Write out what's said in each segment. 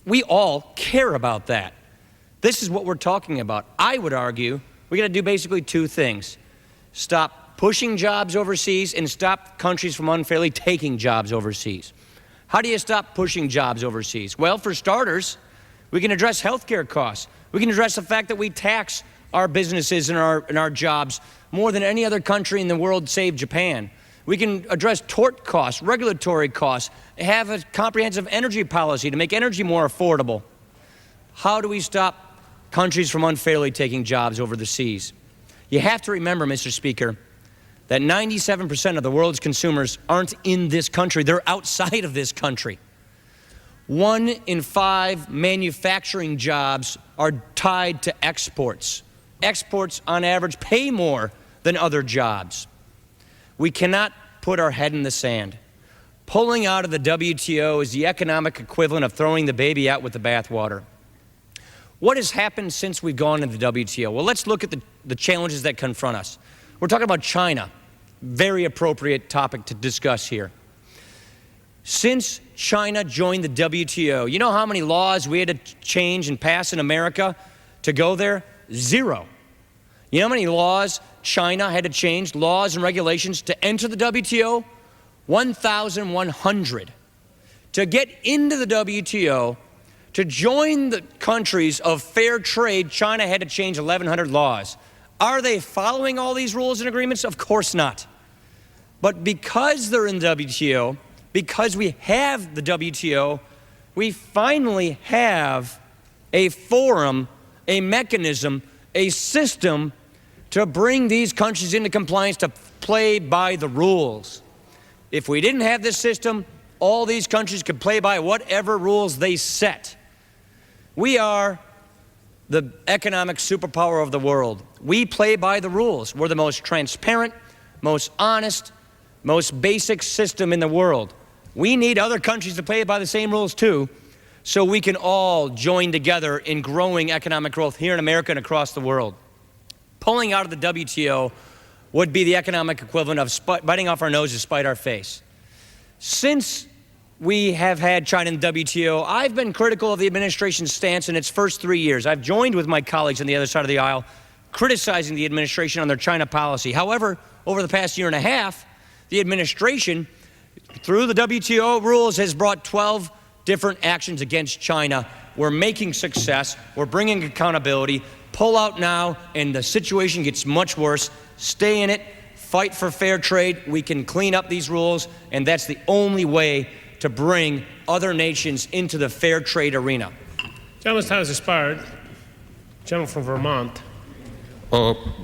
We all care about that. This is what we're talking about. I would argue we got to do basically two things. Stop pushing jobs overseas and stop countries from unfairly taking jobs overseas. How do you stop pushing jobs overseas? Well, for starters, we can address healthcare costs. We can address the fact that we tax our businesses and our jobs more than any other country in the world save Japan. We can address tort costs, regulatory costs, have a comprehensive energy policy to make energy more affordable. How do we stop countries from unfairly taking jobs over the seas? You have to remember, Mr. Speaker, that 97% of the world's consumers aren't in this country. They're outside of this country. 1 in 5 manufacturing jobs are tied to exports. Exports, on average, pay more than other jobs. We cannot put our head in the sand. Pulling out of the WTO is the economic equivalent of throwing the baby out with the bathwater. What has happened since we've gone into the WTO? Well, let's look at the challenges that confront us. We're talking about China. Very appropriate topic to discuss here. Since China joined the WTO, you know how many laws we had to change and pass in America to go there? 0. You know how many laws China had to change, laws and regulations, to enter the WTO? 1,100. To get into the WTO, to join the countries of fair trade, China had to change 1,100 laws. Are they following all these rules and agreements? Of course not. But because they're in the WTO, because we have the WTO, we finally have a forum, a mechanism, a system to bring these countries into compliance, to play by the rules. If we didn't have this system, all these countries could play by whatever rules they set. We are the economic superpower of the world. We play by the rules. We're the most transparent, most honest, most basic system in the world. We need other countries to play by the same rules too, so we can all join together in growing economic growth here in America and across the world. Pulling out of the WTO would be the economic equivalent of biting off our nose to spite our face. Since we have had China in the WTO, I've been critical of the administration's stance in its first 3 years. I've joined with my colleagues on the other side of the aisle criticizing the administration on their China policy. However, over the past year and a half, the administration, through the WTO rules, has brought 12 different actions against China. We're making success. We're bringing accountability. Pull out now, and the situation gets much worse. Stay in it. Fight for fair trade. We can clean up these rules, and that's the only way to bring other nations into the fair trade arena. Gentleman's time has expired. Gentleman from Vermont.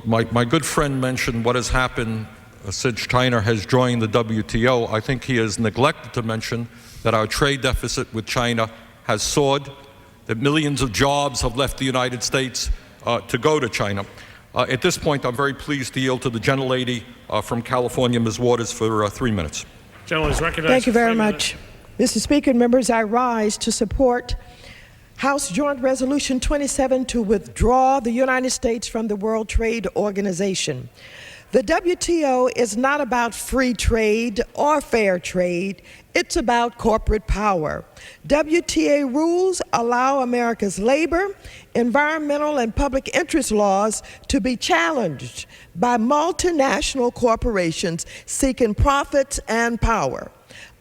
My good friend mentioned what has happened since China has joined the WTO. I think he has neglected to mention that our trade deficit with China has soared, that millions of jobs have left the United States to go to China. At this point, I'm very pleased to yield to the gentlelady from California, Ms. Waters, for 3 minutes. Gentleman is recognized. Thank you very much. Mr. Speaker and members, I rise to support House Joint Resolution 27 to withdraw the United States from the World Trade Organization. The WTO is not about free trade or fair trade. It's about corporate power. WTO rules allow America's labor, environmental, and public interest laws to be challenged by multinational corporations seeking profits and power.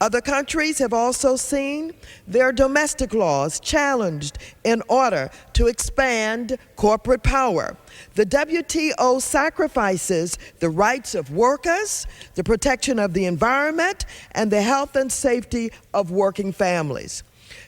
Other countries have also seen their domestic laws challenged in order to expand corporate power. The WTO sacrifices the rights of workers, the protection of the environment, and the health and safety of working families.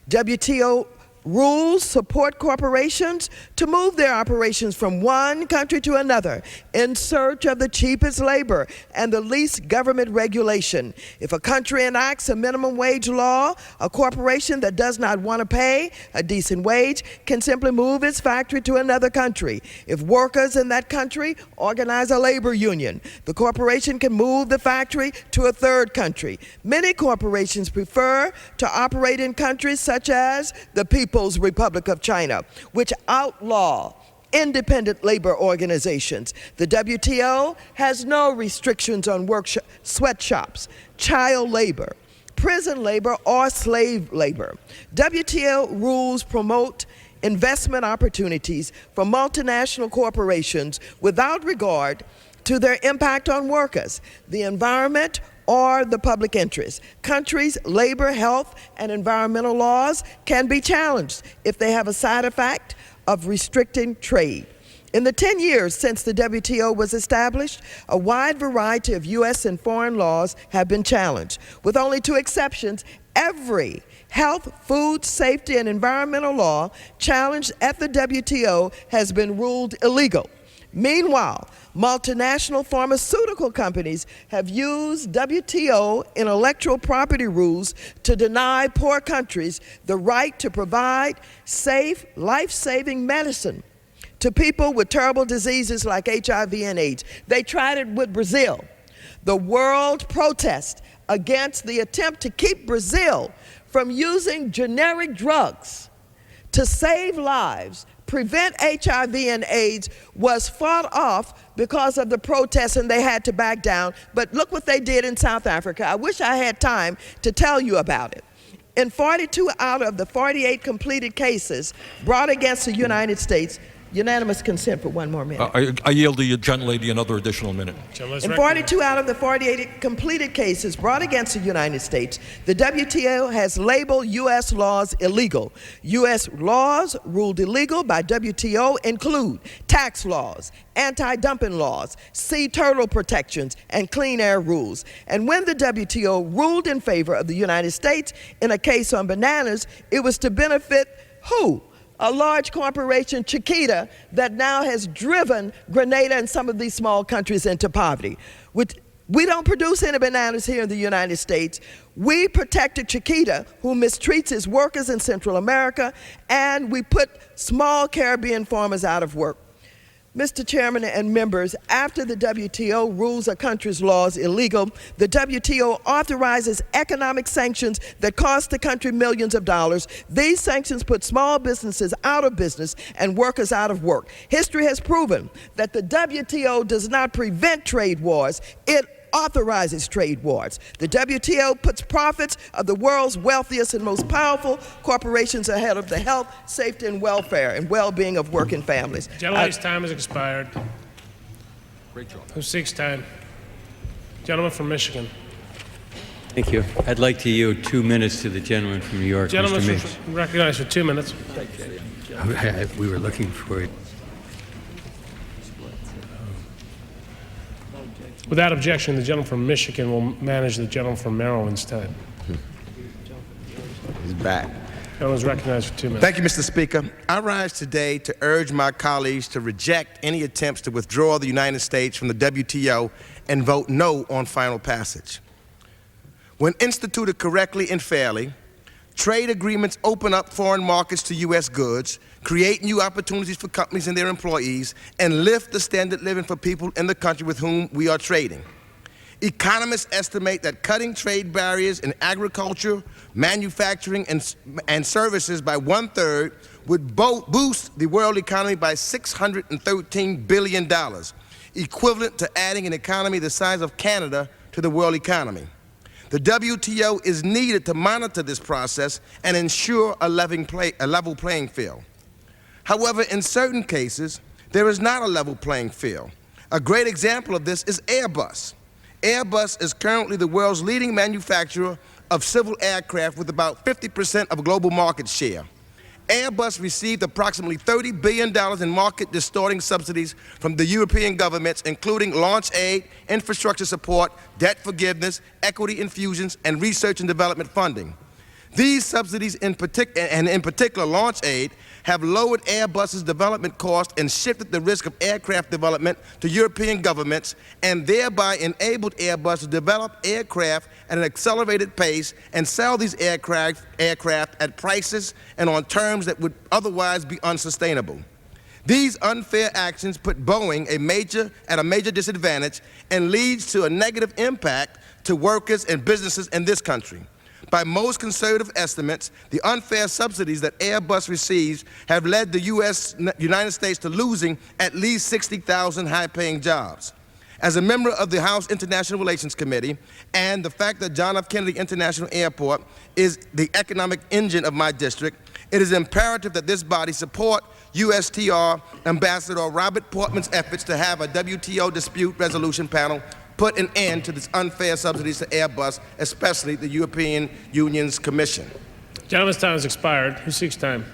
WTO rules support corporations to move their operations from one country to another in search of the cheapest labor and the least government regulation. If a country enacts a minimum wage law, a corporation that does not want to pay a decent wage can simply move its factory to another country. If workers in that country organize a labor union, the corporation can move the factory to a third country. Many corporations prefer to operate in countries such as the People's Republic of China, which outlaw independent labor organizations. The WTO has no restrictions on sweatshops, child labor, prison labor, or slave labor. WTO rules promote investment opportunities for multinational corporations without regard to their impact on workers, the environment, or the public interest. Countries' labor, health, and environmental laws can be challenged if they have a side effect of restricting trade. In the 10 years since the WTO was established, a wide variety of U.S. and foreign laws have been challenged. With only 2 exceptions, every health, food, safety, and environmental law challenged at the WTO has been ruled illegal. Meanwhile, multinational pharmaceutical companies have used WTO intellectual property rules to deny poor countries the right to provide safe, life-saving medicine to people with terrible diseases like HIV and AIDS. They tried it with Brazil. The world protests against the attempt to keep Brazil from using generic drugs to save lives, prevent HIV and AIDS, was fought off because of the protests, and they had to back down. But look what they did in South Africa. I wish I had time to tell you about it. In 42 out of the 48 completed cases brought against the United States, unanimous consent for 1 more minute. I yield the gentlelady another additional minute. In 42 out of the 48 completed cases brought against the United States, the WTO has labeled U.S. laws illegal. U.S. laws ruled illegal by WTO include tax laws, anti-dumping laws, sea turtle protections, and clean air rules. And when the WTO ruled in favor of the United States in a case on bananas, it was to benefit who? A large corporation, Chiquita, that now has driven Grenada and some of these small countries into poverty. We don't produce any bananas here in the United States. We protected Chiquita, who mistreats its workers in Central America, and we put small Caribbean farmers out of work. Mr. Chairman and members, after the WTO rules a country's laws illegal, the WTO authorizes economic sanctions that cost the country millions of dollars. These sanctions put small businesses out of business and workers out of work. History has proven that the WTO does not prevent trade wars. It authorizes trade wars. The WTO puts profits of the world's wealthiest and most powerful corporations ahead of the health, safety, and welfare and well-being of working families. Gentleman's time has expired. Great job. Who seeks time? Gentleman from Michigan. Thank you. I'd like to yield 2 minutes to the gentleman from New York, Gentleman Mr. Mix. recognized for 2 minutes. We were looking for it. Without objection, the gentleman from Michigan will manage the gentleman from Maryland instead. He's back. Gentleman is recognized for 2 minutes. Thank you, Mr. Speaker. I rise today to urge my colleagues to reject any attempts to withdraw the United States from the WTO and vote no on final passage. When instituted correctly and fairly, trade agreements open up foreign markets to U.S. goods, create new opportunities for companies and their employees, and lift the standard of living for people in the country with whom we are trading. Economists estimate that cutting trade barriers in agriculture, manufacturing, and services by 1/3 would boost the world economy by $613 billion, equivalent to adding an economy the size of Canada to the world economy. The WTO is needed to monitor this process and ensure a level playing field. However, in certain cases, there is not a level playing field. A great example of this is Airbus. Airbus is currently the world's leading manufacturer of civil aircraft with about 50% of global market share. Airbus received approximately $30 billion in market-distorting subsidies from the European governments, including launch aid, infrastructure support, debt forgiveness, equity infusions, and research and development funding. These subsidies, in particular launch aid, have lowered Airbus's development costs and shifted the risk of aircraft development to European governments, and thereby enabled Airbus to develop aircraft at an accelerated pace and sell these aircraft at prices and on terms that would otherwise be unsustainable. These unfair actions put Boeing at a major disadvantage and leads to a negative impact to workers and businesses in this country. By most conservative estimates, the unfair subsidies that Airbus receives have led the United States to losing at least 60,000 high-paying jobs. As a member of the House International Relations Committee, and the fact that John F. Kennedy International Airport is the economic engine of my district, it is imperative that this body support USTR Ambassador Robert Portman's efforts to have a WTO dispute resolution panel put an end to this unfair subsidies to Airbus, especially the European Union's Commission. Gentleman's time has expired. Who seeks time?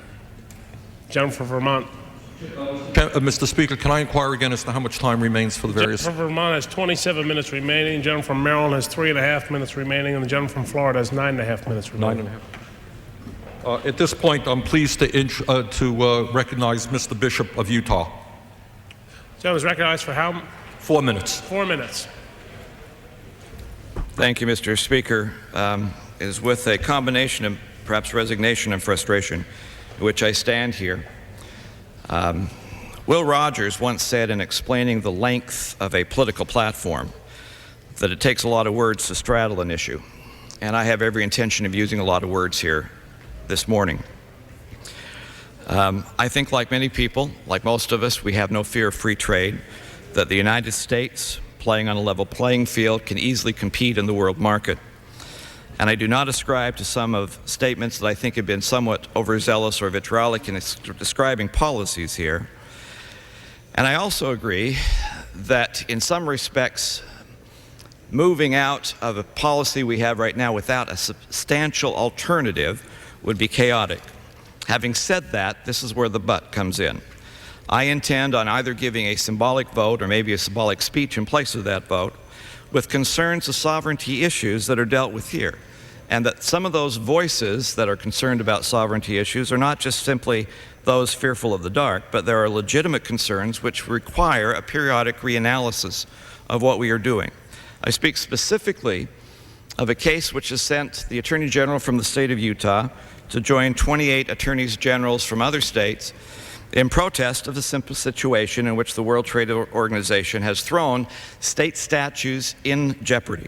Gentleman from Vermont. Mr. Speaker, can I inquire again as to how much time remains for the various... The gentleman from Vermont has 27 minutes remaining. The gentleman from Maryland has 3.5 minutes remaining. And the gentleman from Florida has 9.5 minutes remaining. 9.5. At this point, I'm pleased to recognize Mr. Bishop of Utah. Gentleman is recognized for how? 4 minutes. 4 minutes. Thank you, Mr. Speaker. It is with a combination of perhaps resignation and frustration in which I stand here. Will Rogers once said in explaining the length of a political platform that it takes a lot of words to straddle an issue, and I have every intention of using a lot of words here this morning. I think like many people, like most of us, we have no fear of free trade, that the United States, playing on a level playing field, can easily compete in the world market. And I do not ascribe to some of statements that I think have been somewhat overzealous or vitriolic in describing policies here. And I also agree that in some respects, moving out of a policy we have right now without a substantial alternative would be chaotic. Having said that, this is where the but comes in. I intend on either giving a symbolic vote or maybe a symbolic speech in place of that vote with concerns of sovereignty issues that are dealt with here. And that some of those voices that are concerned about sovereignty issues are not just simply those fearful of the dark, but there are legitimate concerns which require a periodic reanalysis of what we are doing. I speak specifically of a case which has sent the Attorney General from the state of Utah to join 28 attorneys generals from other states in protest of the simple situation in which the World Trade Organization has thrown state statutes in jeopardy.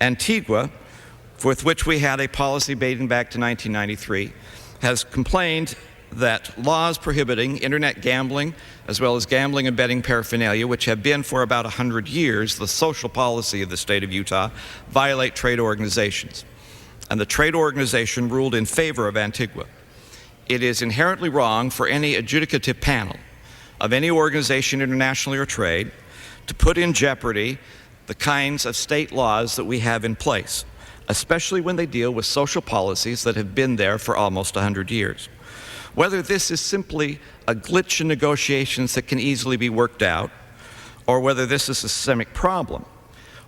Antigua, with which we had a policy dating back to 1993, has complained that laws prohibiting internet gambling, as well as gambling and betting paraphernalia, which have been for about 100 years the social policy of the state of Utah, violate trade organizations. And the trade organization ruled in favor of Antigua. It is inherently wrong for any adjudicative panel of any organization, internationally or trade, to put in jeopardy the kinds of state laws that we have in place, especially when they deal with social policies that have been there for almost 100 years. Whether this is simply a glitch in negotiations that can easily be worked out, or whether this is a systemic problem,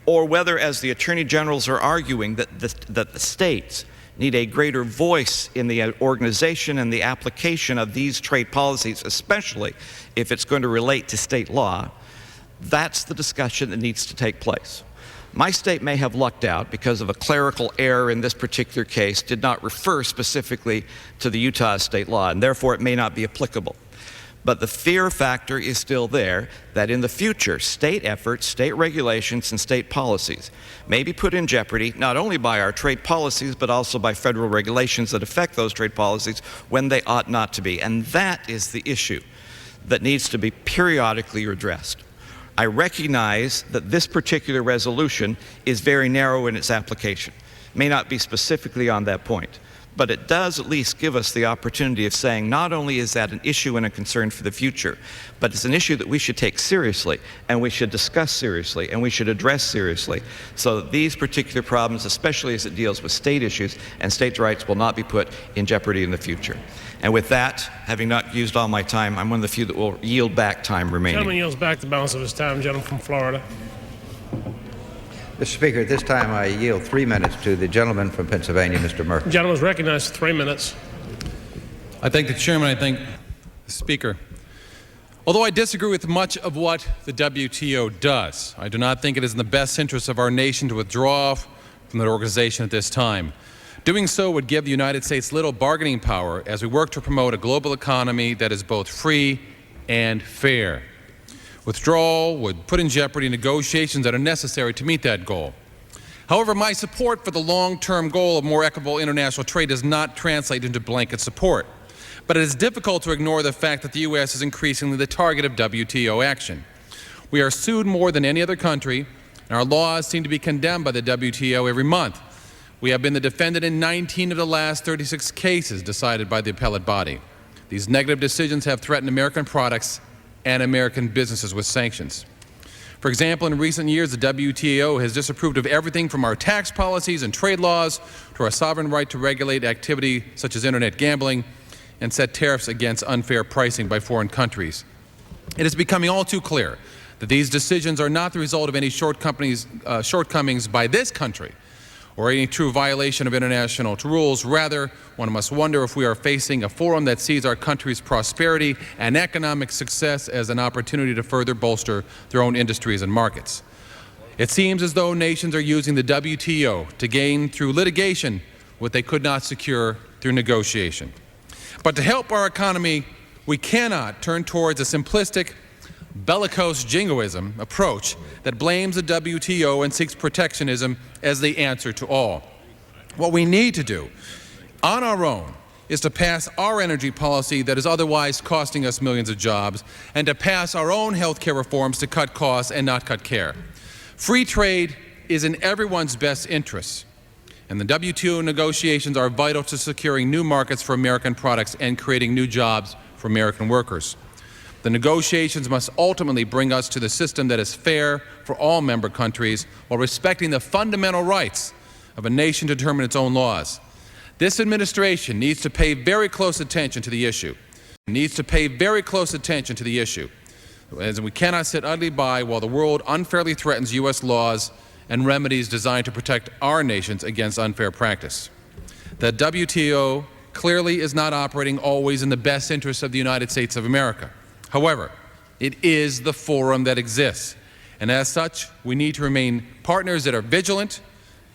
or whether, as the attorney generals are arguing, that the states need a greater voice in the organization and the application of these trade policies, especially if it's going to relate to state law, that's the discussion that needs to take place. My state may have lucked out because of a clerical error in this particular case, did not refer specifically to the Utah state law, and therefore it may not be applicable. But the fear factor is still there that in the future, state efforts, state regulations, and state policies may be put in jeopardy not only by our trade policies, but also by federal regulations that affect those trade policies when they ought not to be. And that is the issue that needs to be periodically addressed. I recognize that this particular resolution is very narrow in its application. It may not be specifically on that point, but it does at least give us the opportunity of saying not only is that an issue and a concern for the future, but it's an issue that we should take seriously, and we should discuss seriously, and we should address seriously, so that these particular problems, especially as it deals with state issues and states' rights, will not be put in jeopardy in the future. And with that, having not used all my time, I'm one of the few that will yield back time remaining. Gentleman yields back the balance of his time. Gentleman from Florida. Mr. Speaker, at this time I yield 3 minutes to the gentleman from Pennsylvania, Mr. Murphy. The gentleman is recognized for 3 minutes. I thank the chairman. I thank the speaker. Although I disagree with much of what the WTO does, I do not think it is in the best interest of our nation to withdraw from that organization at this time. Doing so would give the United States little bargaining power as we work to promote a global economy that is both free and fair. Withdrawal would put in jeopardy negotiations that are necessary to meet that goal. However, my support for the long-term goal of more equitable international trade does not translate into blanket support. But it is difficult to ignore the fact that the U.S. is increasingly the target of WTO action. We are sued more than any other country, and our laws seem to be condemned by the WTO every month. We have been the defendant in 19 of the last 36 cases decided by the appellate body. These negative decisions have threatened American products and American businesses with sanctions. For example, in recent years, the WTO has disapproved of everything from our tax policies and trade laws to our sovereign right to regulate activity such as internet gambling and set tariffs against unfair pricing by foreign countries. It is becoming all too clear that these decisions are not the result of any shortcomings by this country or any true violation of international rules. Rather, one must wonder if we are facing a forum that sees our country's prosperity and economic success as an opportunity to further bolster their own industries and markets. It seems as though nations are using the WTO to gain through litigation what they could not secure through negotiation. But to help our economy, we cannot turn towards a simplistic, bellicose jingoism approach that blames the WTO and seeks protectionism as the answer to all. What we need to do on our own is to pass our energy policy that is otherwise costing us millions of jobs, and to pass our own health care reforms to cut costs and not cut care. Free trade is in everyone's best interests, and the WTO negotiations are vital to securing new markets for American products and creating new jobs for American workers. The negotiations must ultimately bring us to the system that is fair for all member countries while respecting the fundamental rights of a nation to determine its own laws. This administration needs to pay very close attention to the issue. As we cannot sit idly by while the world unfairly threatens U.S. laws and remedies designed to protect our nations against unfair practice. The WTO clearly is not operating always in the best interests of the United States of America. However, it is the forum that exists, and as such, we need to remain partners that are vigilant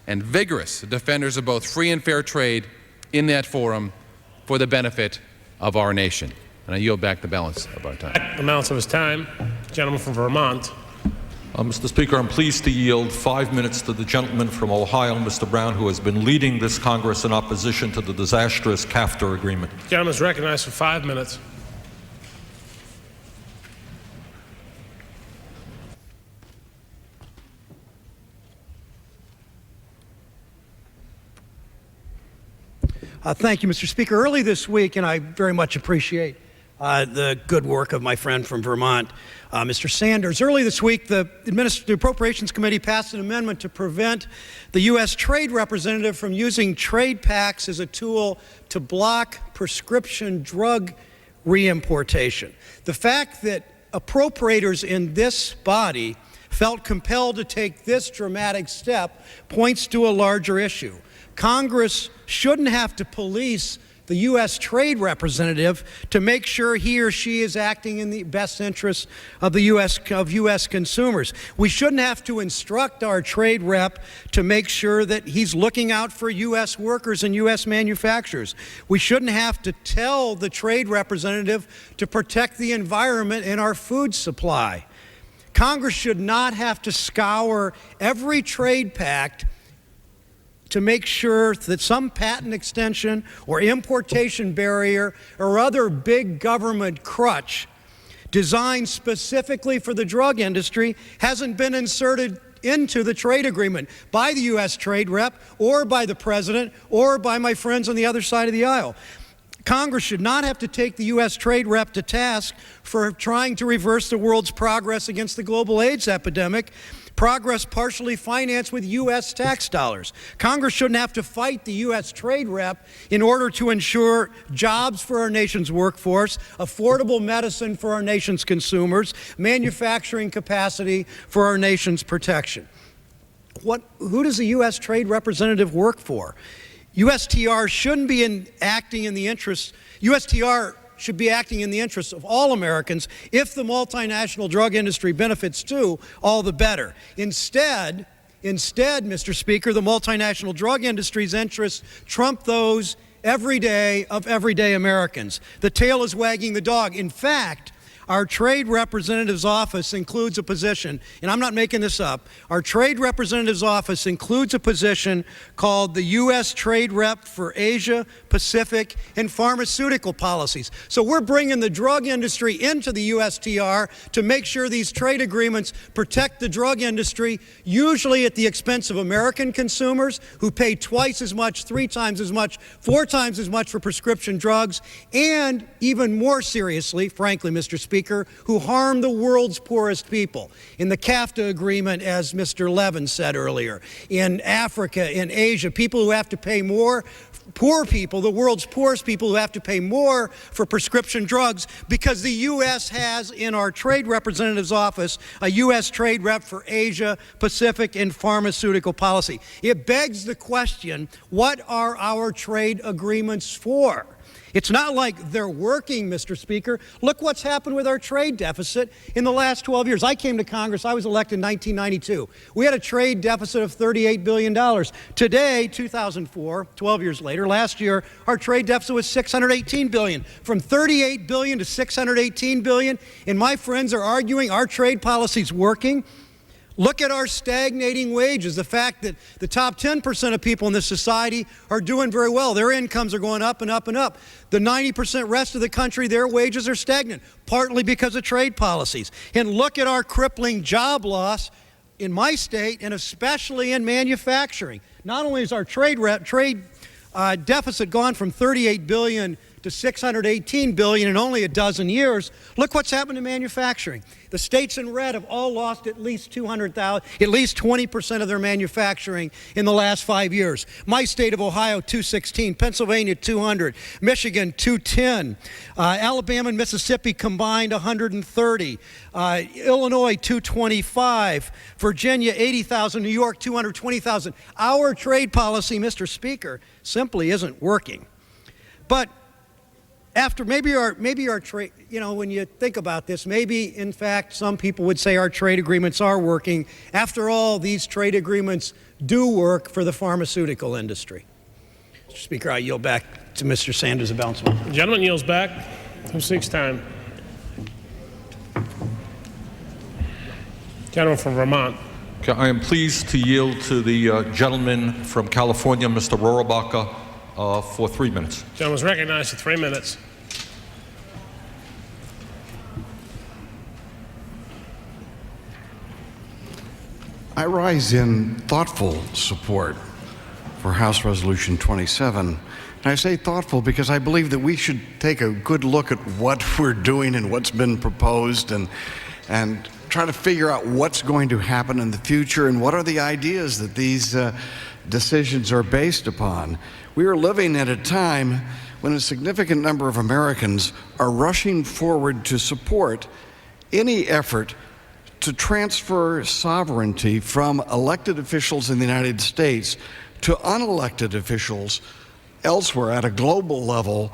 and vigorous defenders of both free and fair trade in that forum for the benefit of our nation. And I yield back the balance of our time. The balance of his time. Gentleman from Vermont. Mr. Speaker, I'm pleased to yield 5 minutes to the gentleman from Ohio, Mr. Brown, who has been leading this Congress in opposition to the disastrous CAFTA agreement. The gentleman is recognized for 5 minutes. Thank you, Mr. Speaker. Early this week, and I very much appreciate the good work of my friend from Vermont, Mr. Sanders. Early this week, the Appropriations Committee passed an amendment to prevent the U.S. Trade Representative from using trade pacts as a tool to block prescription drug reimportation. The fact that appropriators in this body felt compelled to take this dramatic step points to a larger issue. Congress shouldn't have to police the U.S. Trade Representative to make sure he or she is acting in the best interests of the U.S. consumers. We shouldn't have to instruct our trade rep to make sure that he's looking out for U.S. workers and U.S. manufacturers. We shouldn't have to tell the trade representative to protect the environment and our food supply. Congress should not have to scour every trade pact to make sure that some patent extension or importation barrier or other big government crutch designed specifically for the drug industry hasn't been inserted into the trade agreement by the U.S. trade rep or by the president or by my friends on the other side of the aisle. Congress should not have to take the U.S. trade rep to task for trying to reverse the world's progress against the global AIDS epidemic, progress partially financed with U.S. tax dollars. Congress shouldn't have to fight the U.S. trade rep in order to ensure jobs for our nation's workforce, affordable medicine for our nation's consumers, manufacturing capacity for our nation's protection. Who does the U.S. Trade Representative work for? USTR shouldn't be acting in the interests. USTR should be acting in the interests of all Americans. If the multinational drug industry benefits too, all the better. Instead, Mr. Speaker, the multinational drug industry's interests trump those every day of everyday Americans. The tail is wagging the dog. In fact, our trade representative's office includes a position, and I'm not making this up, our trade representative's office includes a position called the U.S. Trade Rep for Asia, Pacific, and Pharmaceutical Policies. So we're bringing the drug industry into the USTR to make sure these trade agreements protect the drug industry, usually at the expense of American consumers who pay twice as much, 3 times as much, 4 times as much for prescription drugs, and even more seriously, frankly, Mr. Speaker, who harm the world's poorest people. In the CAFTA agreement, as Mr. Levin said earlier, in Africa, in Asia, people who have to pay more, poor people, the world's poorest people who have to pay more for prescription drugs because the U.S. has in our trade representative's office a U.S. trade rep for Asia, Pacific, and pharmaceutical policy. It begs the question, what are our trade agreements for? It's not like they're working, Mr. Speaker. Look what's happened with our trade deficit in the last 12 years. I came to Congress, I was elected in 1992. We had a trade deficit of $38 billion. Today, 2004, 12 years later, last year, our trade deficit was $618 billion. From $38 billion to $618 billion, and my friends are arguing our trade policy's working. Look at our stagnating wages, the fact that the top 10% of people in this society are doing very well. Their incomes are going up and up and up. The 90% rest of the country, their wages are stagnant, partly because of trade policies. And look at our crippling job loss in my state and especially in manufacturing. Not only is our trade deficit gone from $38 billion to $618 billion in only a dozen years, look what's happened to manufacturing. The states in red have all lost at least 200,000, at least 20% of their manufacturing in the last 5 years. My state of Ohio, 216, Pennsylvania, 200, Michigan, 210, Alabama and Mississippi combined 130, Illinois, 225, Virginia, 80,000, New York, 220,000. Our trade policy, Mr. Speaker, simply isn't working. But after maybe our trade, when you think about this, maybe in fact some people would say our trade agreements are working. After all, these trade agreements do work for the pharmaceutical industry. Mr. Speaker, I yield back to Mr. Sanders of Bouncement. The gentleman yields back. Who seeks time? Gentleman from Vermont. Okay, I am pleased to yield to the gentleman from California, Mr. Rohrabacher, for 3 minutes. Gentleman is recognized for 3 minutes. I rise in thoughtful support for House Resolution 27. And I say thoughtful because I believe that we should take a good look at what we're doing and what's been proposed and try to figure out what's going to happen in the future and what are the ideas that these decisions are based upon. We are living at a time when a significant number of Americans are rushing forward to support any effort to transfer sovereignty from elected officials in the United States to unelected officials elsewhere at a global level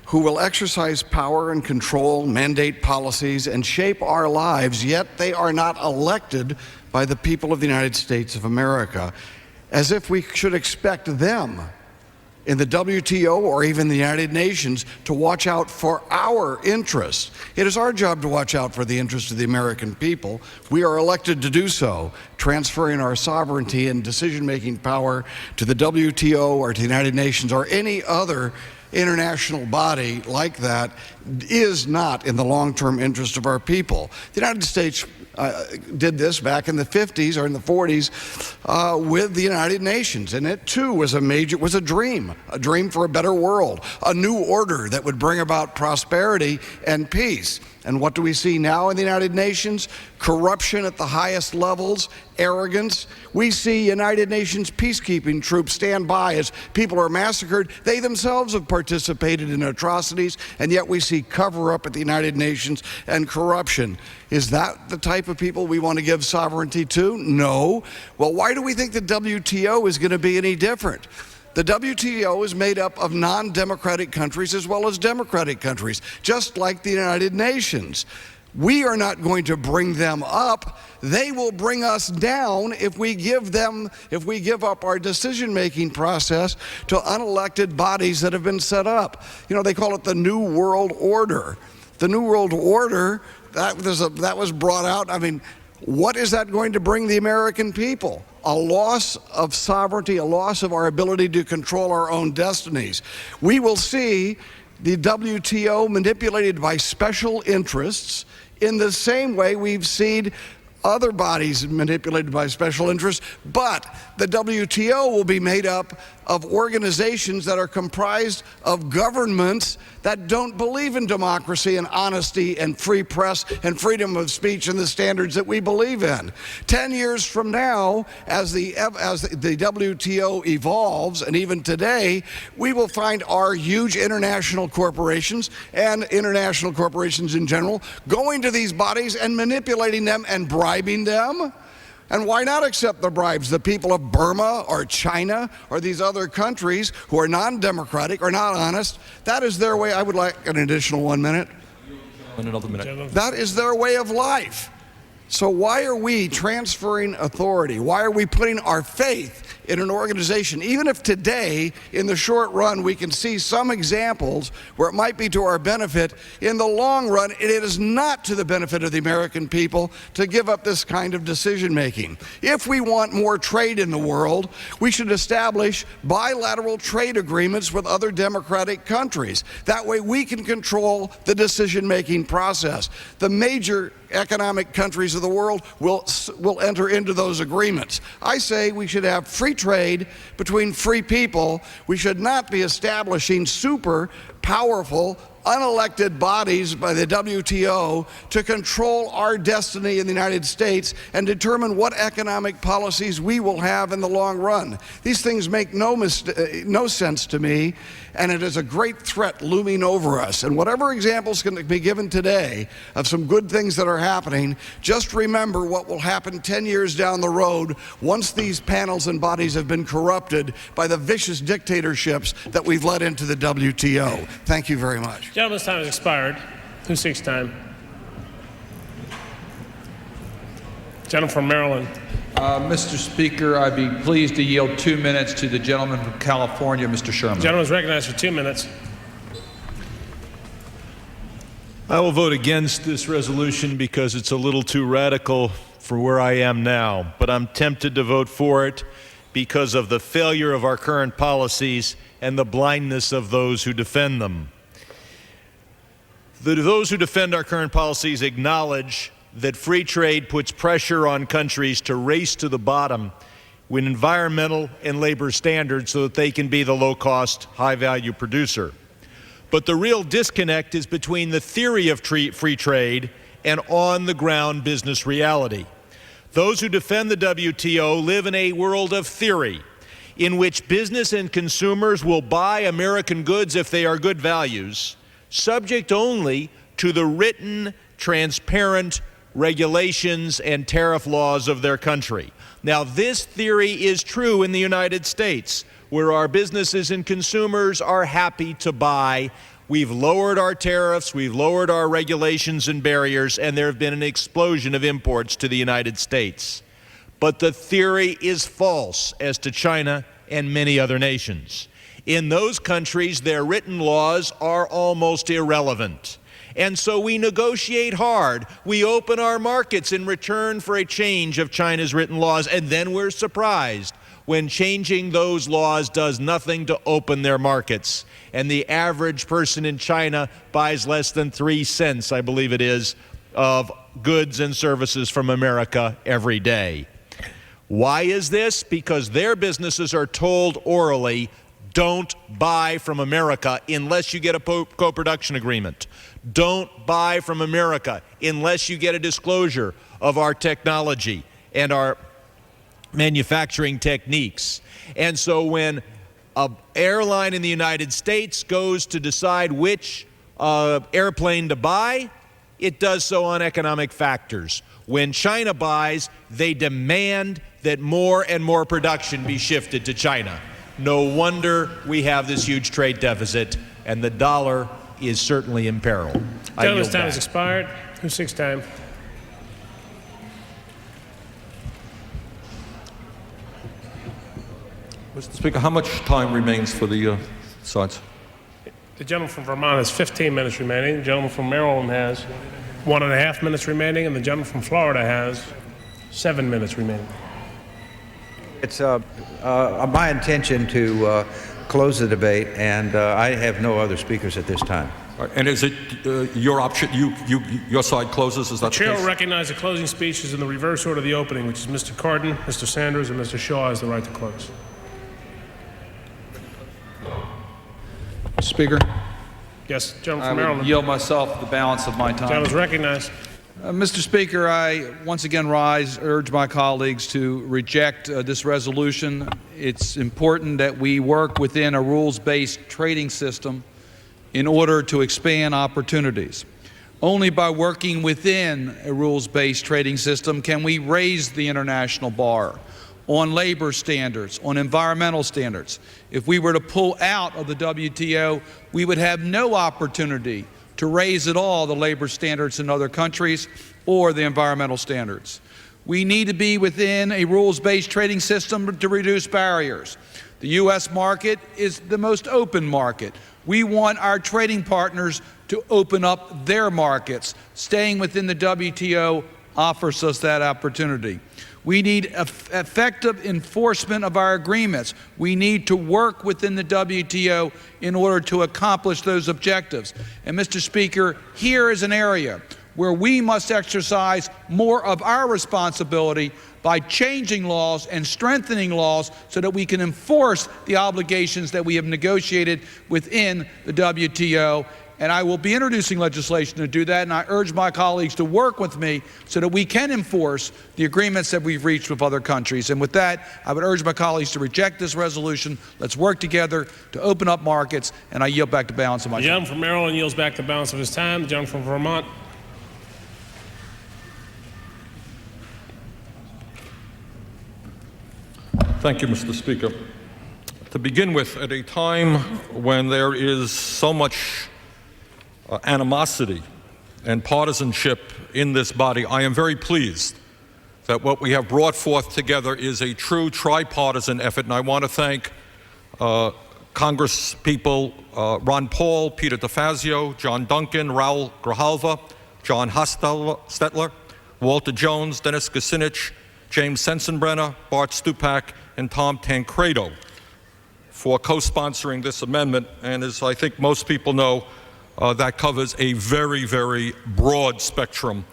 who will exercise power and control, mandate policies, and shape our lives, yet they are not elected by the people of the United States of America, as if we should expect them in the WTO or even the United Nations to watch out for our interests. It is our job to watch out for the interests of the American people. We are elected to do so. Transferring our sovereignty and decision-making power to the WTO or to the United Nations or any other international body like that is not in the long-term interest of our people. The United States did this back in the 50s or in the 40s with the United Nations, and it too was a dream for a better world, a new order that would bring about prosperity and peace. And what do we see now in the United Nations? Corruption at the highest levels, arrogance. We see United Nations peacekeeping troops stand by as people are massacred. They themselves have participated in atrocities, and yet we see cover-up at the United Nations and corruption. Is that the type of people we want to give sovereignty to? No. Well, why do we think the WTO is going to be any different? The WTO is made up of non-democratic countries as well as democratic countries, just like the United Nations. We are not going to bring them up. They will bring us down if we give up our decision-making process to unelected bodies that have been set up. They call it the New World Order. the New World Order, that was brought out. I mean, what is that going to bring the American people? A loss of sovereignty, a loss of our ability to control our own destinies. We will see the WTO manipulated by special interests in the same way we've seen other bodies manipulated by special interests, but the WTO will be made up of organizations that are comprised of governments that don't believe in democracy and honesty and free press and freedom of speech and the standards that we believe in. 10 years from now, as the WTO evolves, and even today, we will find our huge international corporations and international corporations in general going to these bodies and manipulating them and bribing them. And why not accept the bribes? The people of Burma or China or these other countries who are non-democratic or not honest, that is their way. I would like an additional 1 minute. Another minute. That is their way of life. So why are we transferring authority? Why are we putting our faith in an organization? Even if today, in the short run, we can see some examples where it might be to our benefit, in the long run, it is not to the benefit of the American people to give up this kind of decision making. If we want more trade in the world, we should establish bilateral trade agreements with other democratic countries. That way we can control the decision making process. The major economic countries of the world will enter into those agreements. I say we should have free trade between free people. We should not be establishing super powerful unelected bodies by the WTO to control our destiny in the United States and determine what economic policies we will have in the long run. These things make no sense to me, and it is a great threat looming over us. And whatever examples can be given today of some good things that are happening, just remember what will happen 10 years down the road once these panels and bodies have been corrupted by the vicious dictatorships that we've let into the WTO. Thank you very much. Gentleman's time has expired. Who seeks time? Gentleman from Maryland. Mr. Speaker, I'd be pleased to yield 2 minutes to the gentleman from California, Mr. Sherman. The gentleman is recognized for 2 minutes. I will vote against this resolution because it's a little too radical for where I am now, but I'm tempted to vote for it because of the failure of our current policies and the blindness of those who defend them. Those who defend our current policies acknowledge that free trade puts pressure on countries to race to the bottom with environmental and labor standards so that they can be the low-cost, high-value producer. But the real disconnect is between the theory of free trade and on-the-ground business reality. Those who defend the WTO live in a world of theory in which business and consumers will buy American goods if they are good values, subject only to the written, transparent regulations and tariff laws of their country. Now, this theory is true in the United States, where our businesses and consumers are happy to buy. We've lowered our tariffs, we've lowered our regulations and barriers, and there have been an explosion of imports to the United States. But the theory is false as to China and many other nations. In those countries, their written laws are almost irrelevant. And so we negotiate hard. We open our markets in return for a change of China's written laws, and then we're surprised when changing those laws does nothing to open their markets. And the average person in China buys less than 3 cents, I believe it is, of goods and services from America every day. Why is this? Because their businesses are told orally, don't buy from America unless you get a co-production agreement. Don't buy from America unless you get a disclosure of our technology and our manufacturing techniques. And so when an airline in the United States goes to decide which airplane to buy, it does so on economic factors. When China buys, they demand that more and more production be shifted to China. No wonder we have this huge trade deficit, and the dollar is certainly in peril. Gentleman's time has expired. Who seeks time? Mr. Speaker, how much time remains for the sides? The gentleman from Vermont has 15 minutes remaining. The gentleman from Maryland has 1.5 minutes remaining, and the gentleman from Florida has 7 minutes remaining. It's my intention to close the debate, and I have no other speakers at this time. And is it your option? Your side closes? Is that the Chair case? will recognize the closing speeches in the reverse order of the opening, which is Mr. Cardin, Mr. Sanders, and Mr. Shaw has the right to close. Speaker, Yes, gentleman I from would Maryland. yield myself the balance of my time. Gentleman is recognized. Mr. Speaker, I once again urge my colleagues to reject this resolution. It's important that we work within a rules-based trading system in order to expand opportunities. Only by working within a rules-based trading system can we raise the international bar on labor standards, on environmental standards. If we were to pull out of the WTO, we would have no opportunity to raise at all the labor standards in other countries or the environmental standards. We need to be within a rules-based trading system to reduce barriers. The U.S. market is the most open market. We want our trading partners to open up their markets. Staying within the WTO offers us that opportunity. We need effective enforcement of our agreements. We need to work within the WTO in order to accomplish those objectives. And Mr. Speaker, here is an area where we must exercise more of our responsibility by changing laws and strengthening laws so that we can enforce the obligations that we have negotiated within the WTO. And I will be introducing legislation to do that, and I urge my colleagues to work with me so that we can enforce the agreements that we've reached with other countries. And with that, I would urge my colleagues to reject this resolution. Let's work together to open up markets, and I yield back the balance of my time. The gentleman from Maryland yields back the balance of his time. The gentleman from Vermont. Thank you, Mr. Speaker. To begin with, at a time when there is so much animosity and partisanship in this body, I am very pleased that what we have brought forth together is a true tripartisan effort, and I want to thank Congress people Ron Paul, Peter DeFazio, John Duncan, Raul Grijalva, John Hostetler, Walter Jones, Dennis Kucinich, James Sensenbrenner, Bart Stupak, and Tom Tancredo for co-sponsoring this amendment. And as I think most people know, that covers a very, very broad spectrum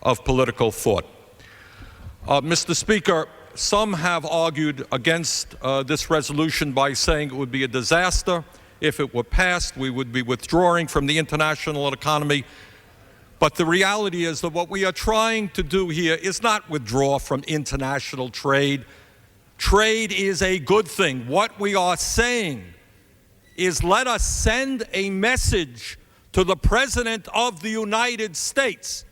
of political thought. Mr. Speaker, some have argued against this resolution by saying it would be a disaster. If it were passed, we would be withdrawing from the international economy. But the reality is that what we are trying to do here is not withdraw from international trade. Trade is a good thing. What we are saying is let us send a message to the President of the United States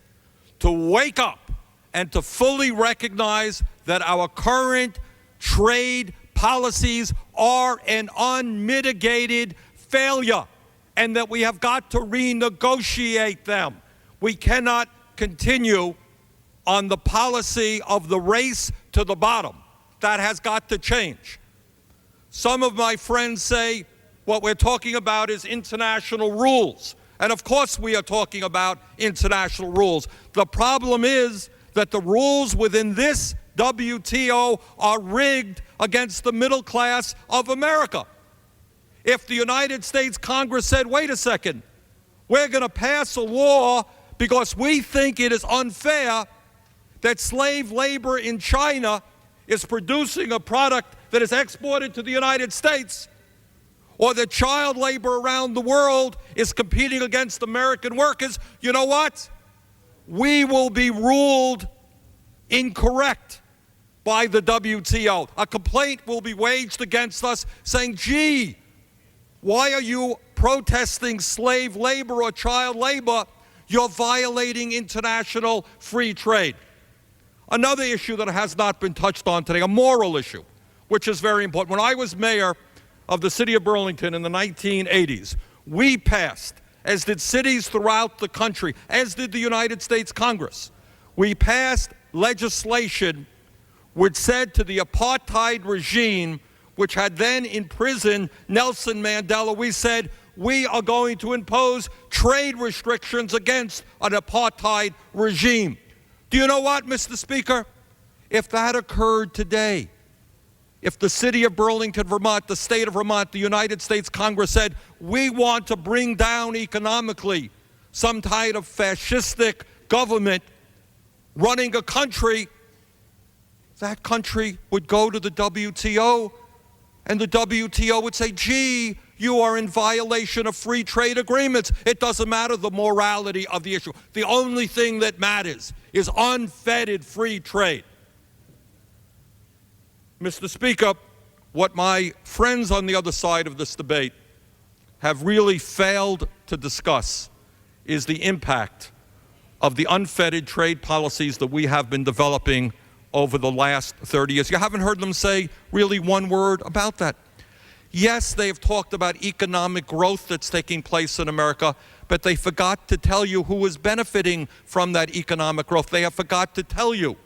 to wake up and to fully recognize that our current trade policies are an unmitigated failure and that we have got to renegotiate them. We cannot continue on the policy of the race to the bottom. That has got to change. Some of my friends say what we're talking about is international rules. And of course we are talking about international rules. The problem is that the rules within this WTO are rigged against the middle class of America. If the United States Congress said, wait a second, we're going to pass a law because we think it is unfair that slave labor in China is producing a product that is exported to the United States, or that child labor around the world is competing against American workers, you know what? We will be ruled incorrect by the WTO. A complaint will be waged against us saying, gee, why are you protesting slave labor or child labor? You're violating international free trade. Another issue that has not been touched on today, a moral issue, which is very important. When I was mayor of the city of Burlington in the 1980s, we passed, as did cities throughout the country, as did the United States Congress, we passed legislation which said to the apartheid regime, which had then imprisoned Nelson Mandela, we said, we are going to impose trade restrictions against an apartheid regime. Do you know what, Mr. Speaker? If that occurred today, if the city of Burlington, Vermont, the state of Vermont, the United States Congress said, we want to bring down economically some kind of fascistic government running a country, that country would go to the WTO, and the WTO would say, gee, you are in violation of free trade agreements. It doesn't matter the morality of the issue. The only thing that matters is unfettered free trade. Mr. Speaker, what my friends on the other side of this debate have really failed to discuss is the impact of the unfettered trade policies that we have been developing over the last 30 years. You haven't heard them say really one word about that. Yes, they have talked about economic growth that's taking place in America, but they forgot to tell you who is benefiting from that economic growth. They have forgot to tell you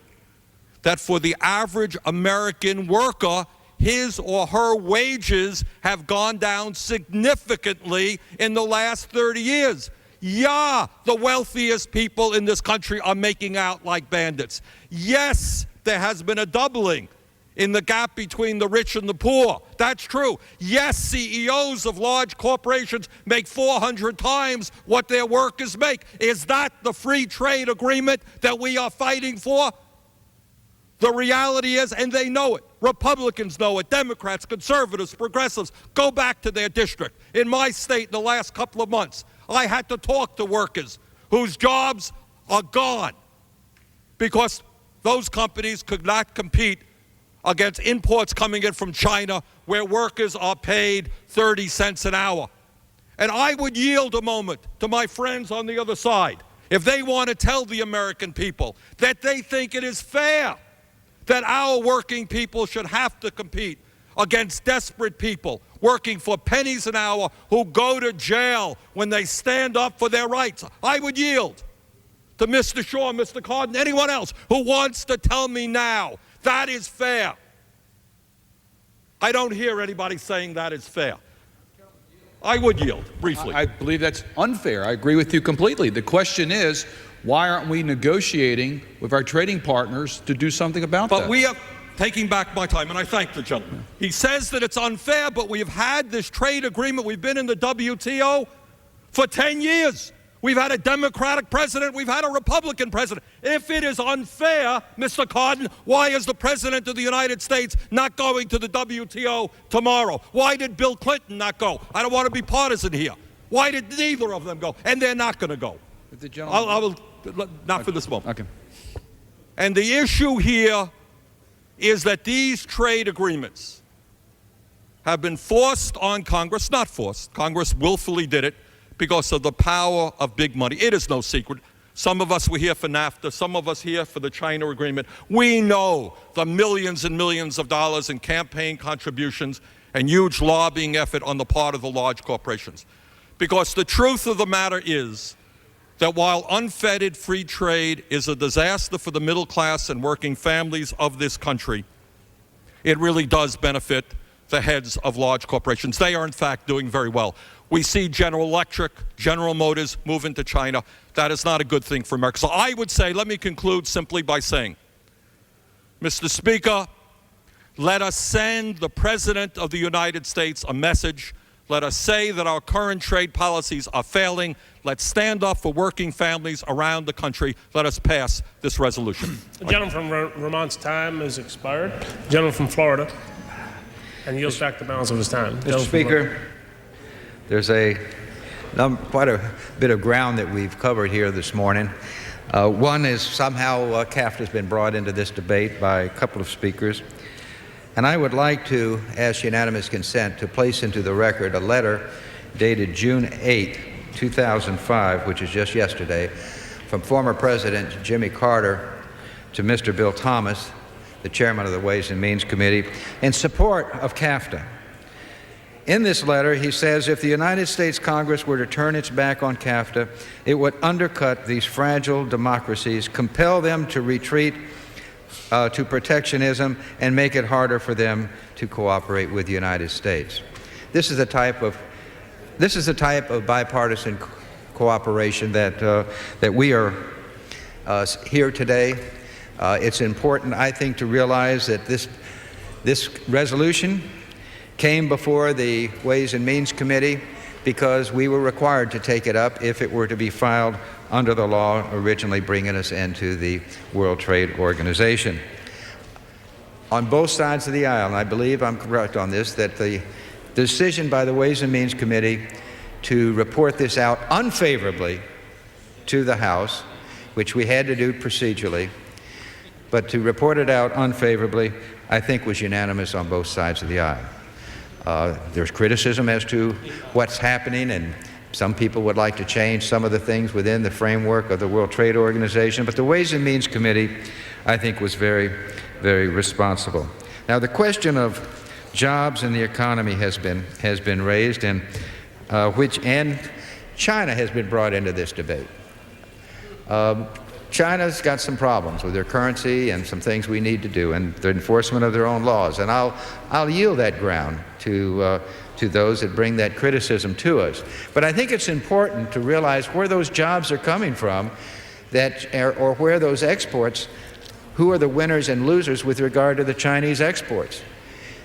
that for the average American worker, his or her wages have gone down significantly in the last 30 years. Yeah, the wealthiest people in this country are making out like bandits. Yes, there has been a doubling in the gap between the rich and the poor. That's true. Yes, CEOs of large corporations make 400 times what their workers make. Is that the free trade agreement that we are fighting for? The reality is, and they know it, Republicans know it, Democrats, conservatives, progressives, go back to their district. In my state in the last couple of months, I had to talk to workers whose jobs are gone because those companies could not compete against imports coming in from China where workers are paid 30 cents an hour. And I would yield a moment to my friends on the other side if they want to tell the American people that they think it is fair that our working people should have to compete against desperate people working for pennies an hour who go to jail when they stand up for their rights. I would yield to Mr. Shaw, Mr. Cardin, anyone else who wants to tell me now that is fair. I don't hear anybody saying that is fair. I would yield, briefly. I believe that's unfair. I agree with you completely. The question is, why aren't we negotiating with our trading partners to do something about that? But we are taking back my time, and I thank the gentleman. He says that it's unfair, but we have had this trade agreement. We've been in the WTO for 10 years. We've had a Democratic president. We've had a Republican president. If it is unfair, Mr. Cardin, why is the President of the United States not going to the WTO tomorrow? Why did Bill Clinton not go? I don't want to be partisan here. Why did neither of them go? And they're not going to go. I will, not for this moment. Okay. And the issue here is that these trade agreements have been forced on Congress, not forced, Congress willfully did it because of the power of big money. It is no secret. Some of us were here for NAFTA, some of us here for the China agreement. We know the millions and millions of dollars in campaign contributions and huge lobbying effort on the part of the large corporations. Because the truth of the matter is that while unfettered free trade is a disaster for the middle class and working families of this country, it really does benefit the heads of large corporations. They are, in fact, doing very well. We see General Electric, General Motors move into China. That is not a good thing for America. So I would say, let me conclude simply by saying, Mr. Speaker, let us send the President of the United States a message. Let us say that our current trade policies are failing. Let's stand up for working families around the country. Let us pass this resolution. The gentleman from Vermont's time has expired. The gentleman from Florida, and yields back the balance of his time. Mr. Speaker, there's quite a bit of ground that we've covered here this morning. One is somehow CAFTA has been brought into this debate by a couple of speakers. And I would like to ask unanimous consent to place into the record a letter dated June 8, 2005, which is just yesterday, from former President Jimmy Carter to Mr. Bill Thomas, the chairman of the Ways and Means Committee, in support of CAFTA. In this letter, he says, if the United States Congress were to turn its back on CAFTA, it would undercut these fragile democracies, compel them to retreat to protectionism, and make it harder for them to cooperate with the United States. This is the type of this is the type of bipartisan cooperation that we are here today. It's important, I think, to realize that this resolution came before the Ways and Means Committee because we were required to take it up if it were to be filed under the law originally bringing us into the World Trade Organization. On both sides of the aisle, and I believe I'm correct on this, that the decision by the Ways and Means Committee to report this out unfavorably to the House, which we had to do procedurally, but to report it out unfavorably, I think was unanimous on both sides of the aisle. There's criticism as to what's happening, and some people would like to change some of the things within the framework of the World Trade Organization, but the Ways and Means Committee, I think, was very, very responsible. Now, the question of jobs and the economy has been raised, and China has been brought into this debate. China's got some problems with their currency and some things we need to do, and the enforcement of their own laws. And I'll yield that ground to those that bring that criticism to us. But I think it's important to realize where those jobs are coming from, or where those exports, who are the winners and losers with regard to the Chinese exports.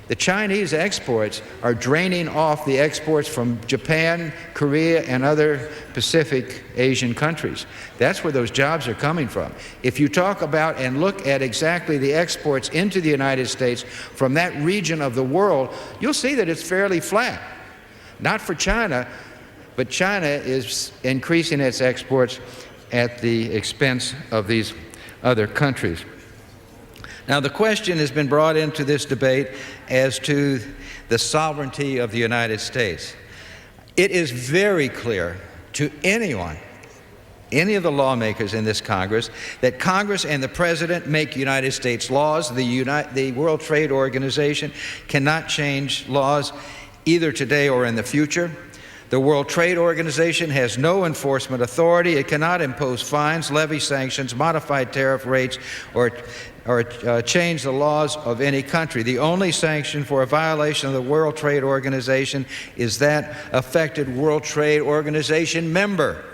The Chinese exports are draining off the exports from Japan, Korea, and other Pacific Asian countries. That's where those jobs are coming from. If you talk about and look at exactly the exports into the United States from that region of the world, you'll see that it's fairly flat. Not for China, but China is increasing its exports at the expense of these other countries. Now, the question has been brought into this debate as to the sovereignty of the United States. It is very clear to anyone, any of the lawmakers in this Congress, that Congress and the President make United States laws. The World Trade Organization cannot change laws either today or in the future. The World Trade Organization has no enforcement authority. It cannot impose fines, levy sanctions, modify tariff rates, or change the laws of any country. The only sanction for a violation of the World Trade Organization is that affected World Trade Organization member.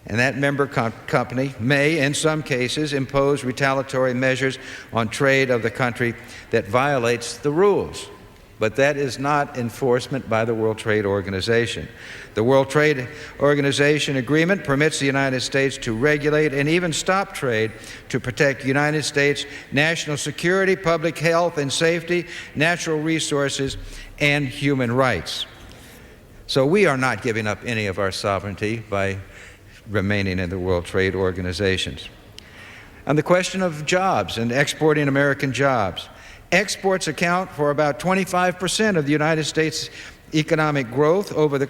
And that member company may, in some cases, impose retaliatory measures on trade of the country that violates the rules. But that is not enforcement by the World Trade Organization. The World Trade Organization agreement permits the United States to regulate and even stop trade to protect United States national security, public health and safety, natural resources, and human rights. So we are not giving up any of our sovereignty by remaining in the World Trade Organizations. On the question of jobs and exporting American jobs, exports account for about 25% of the United States' economic growth over the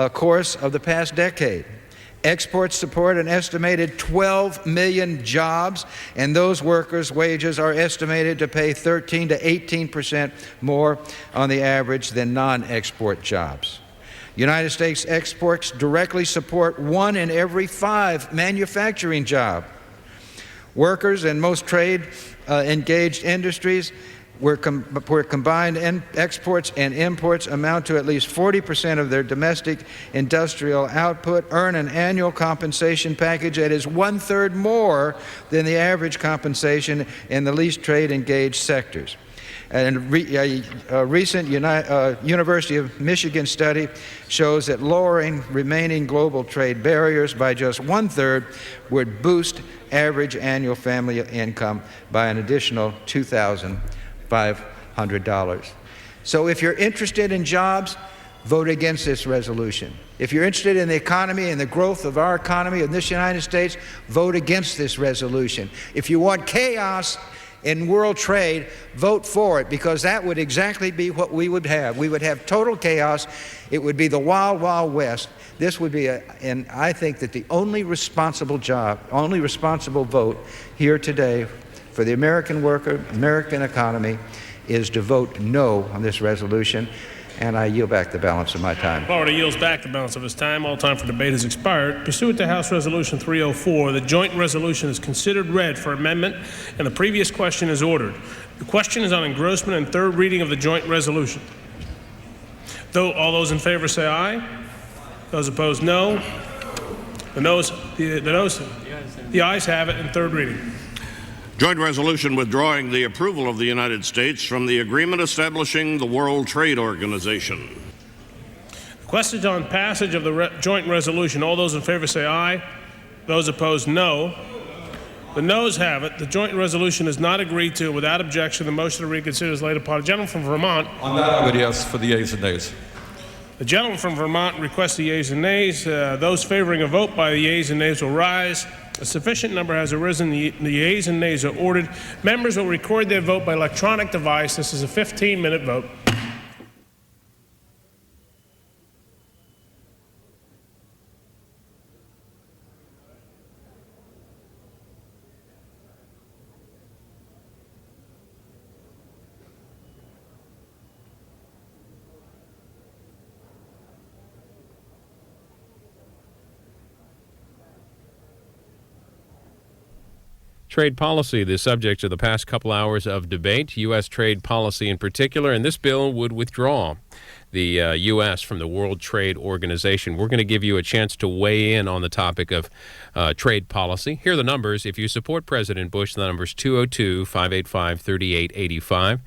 course of the past decade. Exports support an estimated 12 million jobs, and those workers' wages are estimated to pay 13 to 18% more on the average than non-export jobs. United States exports directly support 1 in every 5 manufacturing jobs. Workers in most trade-engaged industries where combined exports and imports amount to at least 40% of their domestic industrial output, earn an annual compensation package that is 1/3 more than the average compensation in the least trade-engaged sectors. And a recent University of Michigan study shows that lowering remaining global trade barriers by just 1/3 would boost average annual family income by an additional $2,500. So if you're interested in jobs, vote against this resolution. If you're interested in the economy and the growth of our economy in this United States, vote against this resolution. If you want chaos in world trade, vote for it, because that would exactly be what we would have. We would have total chaos. It would be the wild, wild west. This would be and I think that the only responsible vote here today for the American worker, American economy, is to vote no on this resolution. And I yield back the balance of my time. Florida yields back the balance of his time. All time for debate has expired. Pursuant to House Resolution 304, the joint resolution is considered read for amendment, and the previous question is ordered. The question is on engrossment and third reading of the joint resolution. All those in favor say aye. Those opposed, no. The ayes have it in third reading. Joint resolution withdrawing the approval of the United States from the agreement establishing the World Trade Organization. Question on passage of the joint resolution. All those in favor say aye. Those opposed, no. The noes have it. The joint resolution is not agreed to. Without objection, the motion to reconsider is laid upon. The gentleman from Vermont. On that, I would yes for the yeas and nays. The gentleman from Vermont requests the yeas and nays. Those favoring a vote by the yeas and nays will rise. A sufficient number has arisen. The yeas and nays are ordered. Members will record their vote by electronic device. This is a 15-minute vote. Trade policy, the subject of the past couple hours of debate, U.S. trade policy in particular, and this bill would withdraw the U.S. from the World Trade Organization. We're going to give you a chance to weigh in on the topic of trade policy. Here are the numbers. If you support President Bush, the number is 202-585-3885.